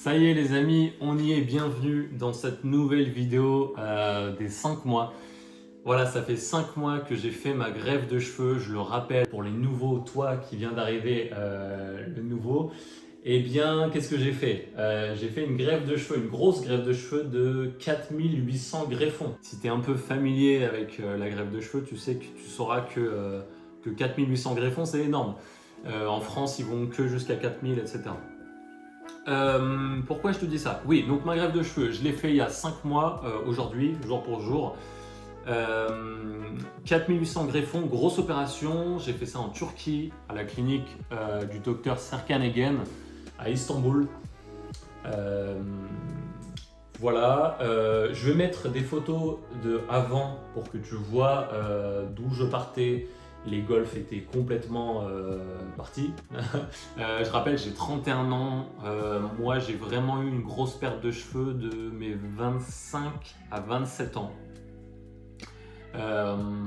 Ça y est les amis, on y est, bienvenue dans cette nouvelle vidéo des 5 mois. Voilà, ça fait 5 mois que j'ai fait ma greffe de cheveux, je le rappelle pour les nouveaux, toi qui viens d'arriver, le nouveau. Eh bien, qu'est-ce que j'ai fait? J'ai fait une greffe de cheveux, une grosse greffe de cheveux de 4800 greffons. Si tu es un peu familier avec la greffe de cheveux, tu sais que tu sauras que 4800 greffons c'est énorme. En France, ils vont que jusqu'à 4000, etc. Pourquoi je te dis ça? Oui, donc ma greffe de cheveux, je l'ai fait il y a 5 mois, aujourd'hui, jour pour jour. 4800 greffons, grosse opération. J'ai fait ça en Turquie, à la clinique du docteur Serkan Egen, à Istanbul. Voilà, je vais mettre des photos de avant pour que tu vois d'où je partais. Les golfs étaient complètement partis. Je rappelle, j'ai 31 ans. Moi, j'ai vraiment eu une grosse perte de cheveux de mes 25 à 27 ans.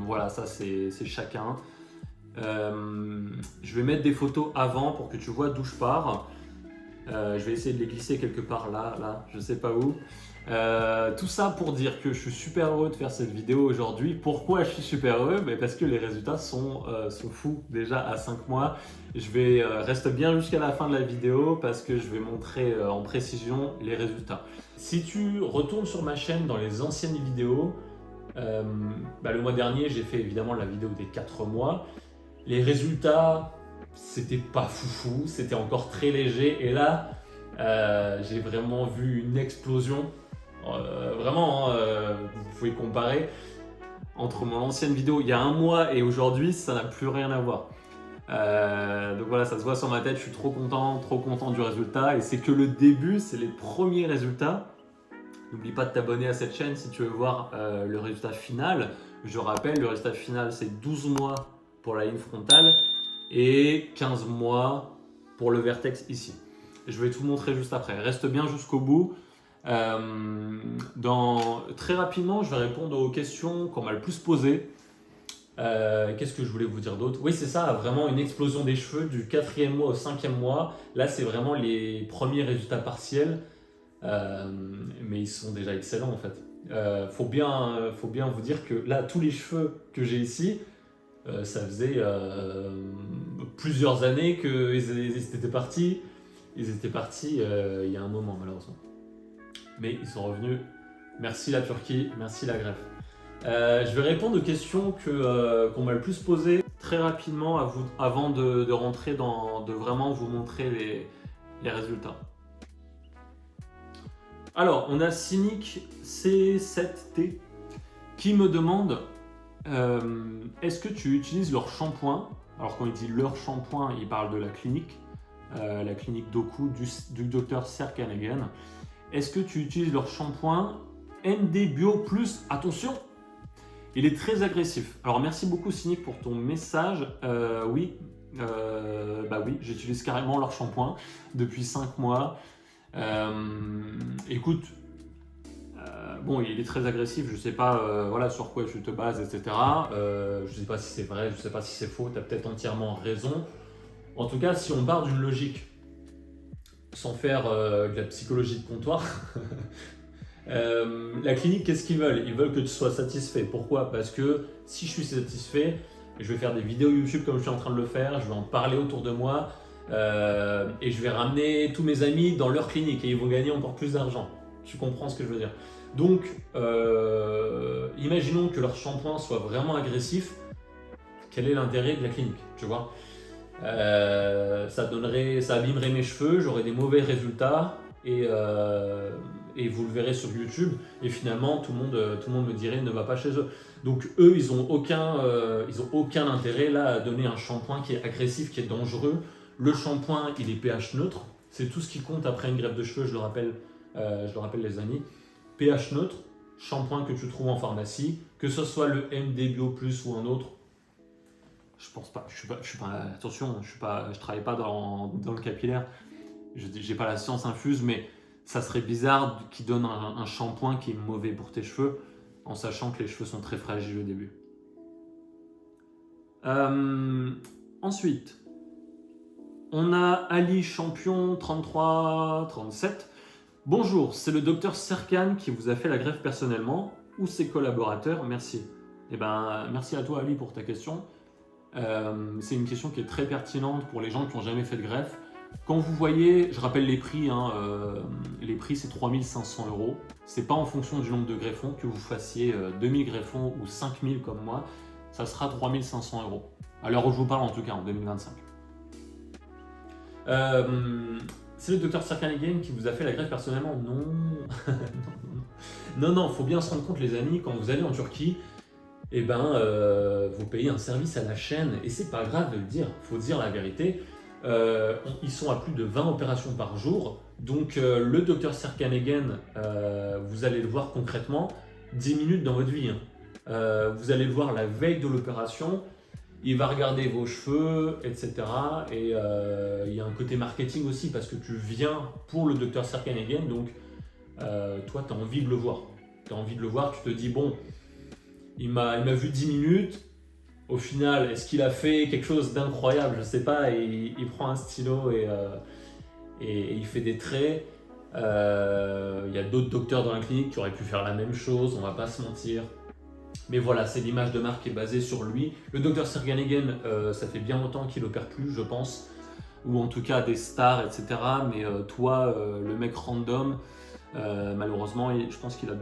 Voilà, ça c'est chacun. Je vais mettre des photos avant pour que tu vois d'où je pars. Je vais essayer de les glisser quelque part là, je sais pas où. Tout ça pour dire que je suis super heureux de faire cette vidéo aujourd'hui. Pourquoi je suis super heureux? Parce que les résultats sont fous déjà à 5 mois. Je vais reste bien jusqu'à la fin de la vidéo parce que je vais montrer en précision les résultats. Si tu retournes sur ma chaîne dans les anciennes vidéos, le mois dernier j'ai fait évidemment la vidéo des 4 mois. Les résultats, c'était pas foufou, c'était encore très léger. Et là, j'ai vraiment vu une explosion. Vraiment, vous pouvez comparer entre mon ancienne vidéo il y a un mois et aujourd'hui, ça n'a plus rien à voir. Donc voilà, ça se voit sur ma tête, je suis trop content du résultat. Et c'est que le début, c'est les premiers résultats. N'oublie pas de t'abonner à cette chaîne si tu veux voir le résultat final. Je rappelle, le résultat final, c'est 12 mois pour la ligne frontale et 15 mois pour le vertex ici. Je vais tout montrer juste après. Reste bien jusqu'au bout. Très rapidement, je vais répondre aux questions qu'on m'a le plus posées. Qu'est-ce que je voulais vous dire d'autre? Oui, c'est ça, vraiment une explosion des cheveux du 4e mois au 5e mois. Là, c'est vraiment les premiers résultats partiels. Mais ils sont déjà excellents en fait. Faut bien vous dire que là, tous les cheveux que j'ai ici, ça faisait plusieurs années qu'ils étaient partis. Ils étaient partis il y a un moment malheureusement. Mais ils sont revenus. Merci la Turquie, merci la greffe. Je vais répondre aux questions qu'on m'a le plus posées très rapidement avant de rentrer de vraiment vous montrer les résultats. Alors, on a Cynic C7T qui me demande est-ce que tu utilises leur shampoing? Alors, quand il dit leur shampoing, il parle de la clinique Doku du docteur Serkan Egen. Est-ce que tu utilises leur shampoing MD Bio Plus? Attention, il est très agressif. Alors, merci beaucoup Cynic pour ton message. Oui, j'utilise carrément leur shampoing depuis 5 mois. Écoute, il est très agressif, je sais pas sur quoi tu te bases, etc. Je sais pas si c'est vrai, je sais pas si c'est faux, tu as peut-être entièrement raison. En tout cas, si on part d'une logique, sans faire de la psychologie de comptoir, la clinique, qu'est-ce qu'ils veulent? Ils veulent que tu sois satisfait. Pourquoi? Parce que si je suis satisfait, je vais faire des vidéos YouTube comme je suis en train de le faire, je vais en parler autour de moi. Et je vais ramener tous mes amis dans leur clinique et ils vont gagner encore plus d'argent. Tu comprends ce que je veux dire? Donc, imaginons que leur shampoing soit vraiment agressif. Quel est l'intérêt de la clinique? Tu vois, ça abîmerait mes cheveux, j'aurais des mauvais résultats et vous le verrez sur YouTube. Et finalement, tout le monde me dirait ne va pas chez eux. Donc eux, ils ont aucun intérêt là à donner un shampoing qui est agressif, qui est dangereux. Le shampoing, il est pH neutre. C'est tout ce qui compte après une greffe de cheveux, je le rappelle les amis. pH neutre, shampoing que tu trouves en pharmacie, que ce soit le MD Bio Plus ou un autre. Je pense pas, attention, je travaille pas dans le capillaire. J'ai pas la science infuse, mais ça serait bizarre qu'ils donnent un shampoing qui est mauvais pour tes cheveux, en sachant que les cheveux sont très fragiles au début. Ensuite, on a Ali Champion 33-37 Bonjour, c'est le docteur Serkan qui vous a fait la greffe personnellement ou ses collaborateurs? Merci. Eh ben, merci à toi Ali pour ta question. C'est une question qui est très pertinente pour les gens qui n'ont jamais fait de greffe. Quand vous voyez, je rappelle les prix, hein, les prix c'est 3500 euros. C'est pas en fonction du nombre de greffons, que vous fassiez 2000 greffons ou 5000 comme moi, ça sera 3500 euros. À l'heure où je vous parle en tout cas, en 2025. C'est le docteur Serkan Egen qui vous a fait la greffe personnellement? Non. Non, faut bien se rendre compte les amis, quand vous allez en Turquie, eh ben, vous payez un service à la chaîne, et c'est pas grave de le dire, faut dire la vérité. Ils sont à plus de 20 opérations par jour, donc le docteur Serkan Egen, vous allez le voir concrètement 10 minutes dans votre vie. Hein. Vous allez le voir la veille de l'opération, il va regarder vos cheveux, etc. Et il y a un côté marketing aussi, parce que tu viens pour le docteur Serkan Egen, donc toi tu as envie de le voir. Tu as envie de le voir, tu te dis bon, il m'a vu 10 minutes, au final, est-ce qu'il a fait quelque chose d'incroyable? Je sais pas, il prend un stylo et il fait des traits. Il y a d'autres docteurs dans la clinique qui auraient pu faire la même chose, on va pas se mentir. Mais voilà, c'est l'image de marque qui est basée sur lui. Le docteur Serkan Egen, ça fait bien longtemps qu'il opère plus, je pense. Ou en tout cas des stars, etc. Mais toi, le mec random, malheureusement, je pense qu'il a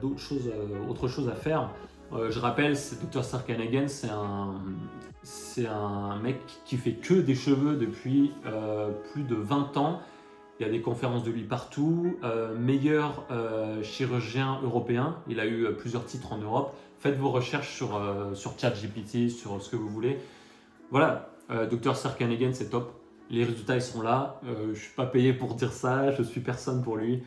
autre chose à faire. Je rappelle, Dr Serkan Egen, c'est un mec qui fait que des cheveux depuis plus de 20 ans. Il y a des conférences de lui partout. Meilleur chirurgien européen. Il a eu plusieurs titres en Europe. Faites vos recherches sur ChatGPT, sur ce que vous voulez. Voilà, Dr Serkan Egen, c'est top. Les résultats, ils sont là. Je ne suis pas payé pour dire ça. Je suis personne pour lui.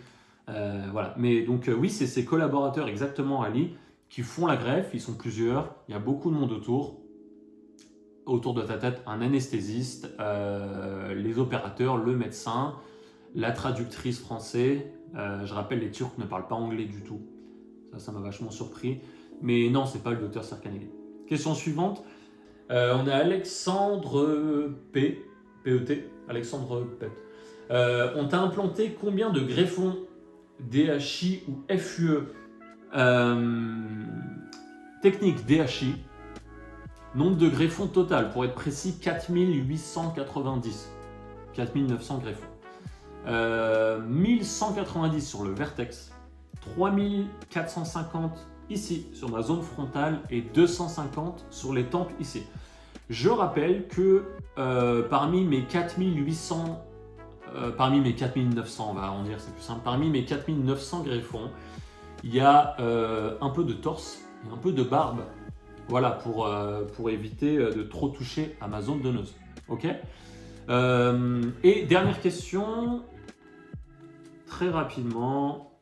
Voilà. Mais donc, oui, c'est ses collaborateurs, exactement, Ali, qui font la greffe, ils sont plusieurs, il y a beaucoup de monde autour de ta tête, un anesthésiste, les opérateurs, le médecin, la traductrice française. Je rappelle, les Turcs ne parlent pas anglais du tout. Ça m'a vachement surpris. Mais non, c'est pas le docteur Serkan Egen. Question suivante. On a Alexandre P. PET. Alexandre Pet. On t'a implanté combien de greffons DHI ou FUE? Technique DHI, nombre de greffons total, pour être précis, 4890, 4900 greffons. 1190 sur le vertex, 3450 ici sur ma zone frontale et 250 sur les tempes ici. Je rappelle que parmi mes 4800, parmi mes 4900, on va arrondir, c'est plus simple, parmi mes 4900 greffons, il y a un peu de torse et un peu de barbe, voilà, pour éviter de trop toucher à ma zone donneuse. Ok. Et dernière question, très rapidement,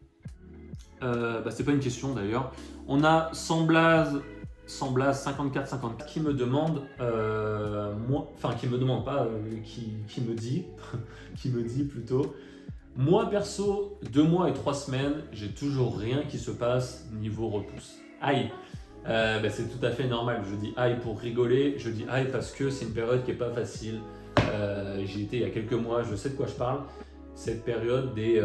c'est pas une question d'ailleurs. On a Samblaz 54 qui me demande, qui me dit, qui me dit plutôt. Moi perso, 2 mois et 3 semaines, j'ai toujours rien qui se passe niveau repousse. Aïe, c'est tout à fait normal. Je dis aïe pour rigoler, je dis aïe parce que c'est une période qui n'est pas facile. J'y étais il y a quelques mois, je sais de quoi je parle. Cette période des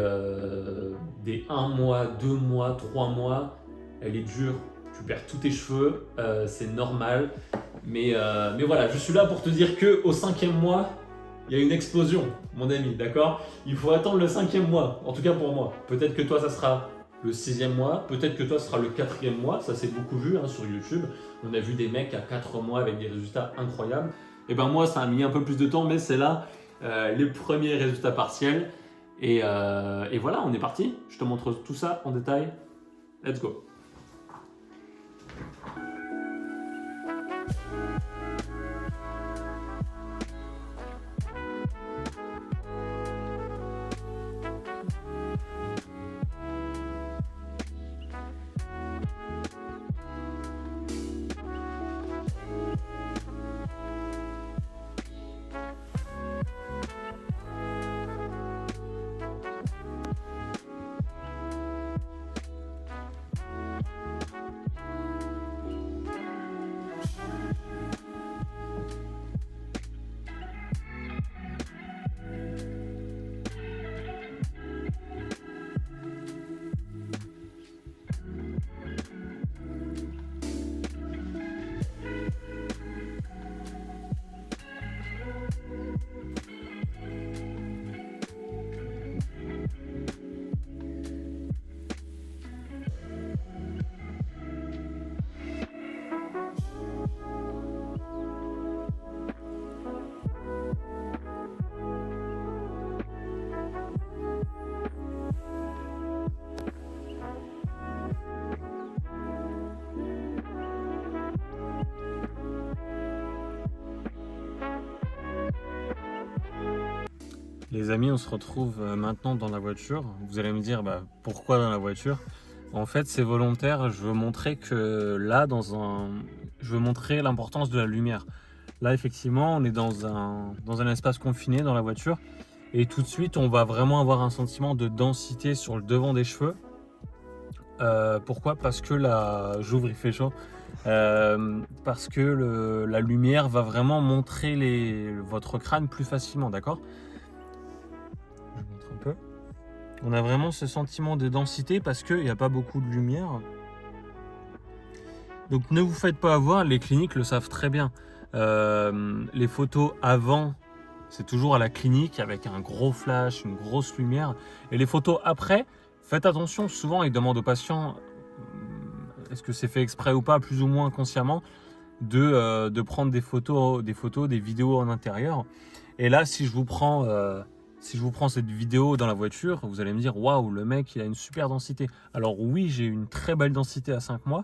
1 mois, 2 mois, 3 mois, elle est dure. Tu perds tous tes cheveux, c'est normal. Mais voilà, je suis là pour te dire qu'au 5e mois, il y a une explosion, mon ami, d'accord? Il faut attendre le 5e mois, en tout cas pour moi. Peut-être que toi, ça sera le 6e mois, peut-être que toi, ce sera le 4e mois. Ça s'est beaucoup vu sur YouTube. On a vu des mecs à 4 mois avec des résultats incroyables. Et ben moi, ça a mis un peu plus de temps, mais c'est là les premiers résultats partiels. Et voilà, on est parti. Je te montre tout ça en détail. Let's go. Les amis, on se retrouve maintenant dans la voiture. Vous allez me dire, pourquoi dans la voiture? En fait, c'est volontaire. Je veux montrer que là, je veux montrer l'importance de la lumière. Là, effectivement, on est dans un espace confiné dans la voiture. Et tout de suite, on va vraiment avoir un sentiment de densité sur le devant des cheveux. Pourquoi? Parce que j'ouvre, il fait chaud. Parce que la lumière va vraiment montrer votre crâne plus facilement, d'accord? Je vous montre un peu. On a vraiment ce sentiment de densité parce qu'il n'y a pas beaucoup de lumière. Donc ne vous faites pas avoir, les cliniques le savent très bien. Les photos avant, c'est toujours à la clinique avec un gros flash, une grosse lumière. Et les photos après, faites attention, souvent ils demandent aux patients, est-ce que c'est fait exprès ou pas, plus ou moins consciemment, de prendre des photos, des vidéos en intérieur. Et là, si je vous prends cette vidéo dans la voiture, vous allez me dire, waouh, le mec, il a une super densité. Alors oui, j'ai une très belle densité à 5 mois.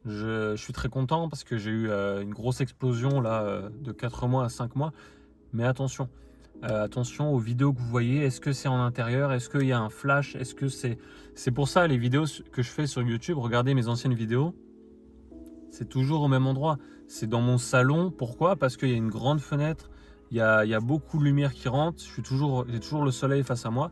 Je suis très content parce que j'ai eu une grosse explosion là, de 4 mois à 5 mois. Mais attention, attention aux vidéos que vous voyez. Est-ce que c'est en intérieur? Est-ce qu'il y a un flash? Est-ce que c'est pour ça les vidéos que je fais sur YouTube, regardez mes anciennes vidéos, c'est toujours au même endroit. C'est dans mon salon. Pourquoi? Parce qu'il y a une grande fenêtre. Il y a beaucoup de lumière qui rentre. J'ai toujours le soleil face à moi.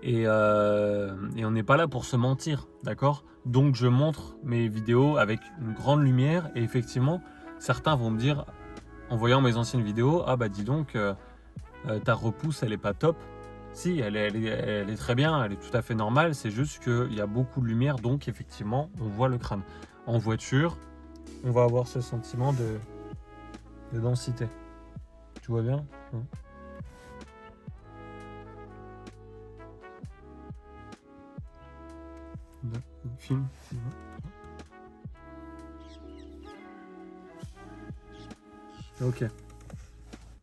Et on n'est pas là pour se mentir, d'accord? Donc je montre mes vidéos avec une grande lumière. Et effectivement, certains vont me dire, en voyant mes anciennes vidéos, ah bah dis donc, ta repousse, elle est pas top. Si, elle est très bien, elle est tout à fait normale. C'est juste qu'il y a beaucoup de lumière, donc effectivement, on voit le crâne. En voiture, on va avoir ce sentiment de densité. Tu vois bien? Film. Ok.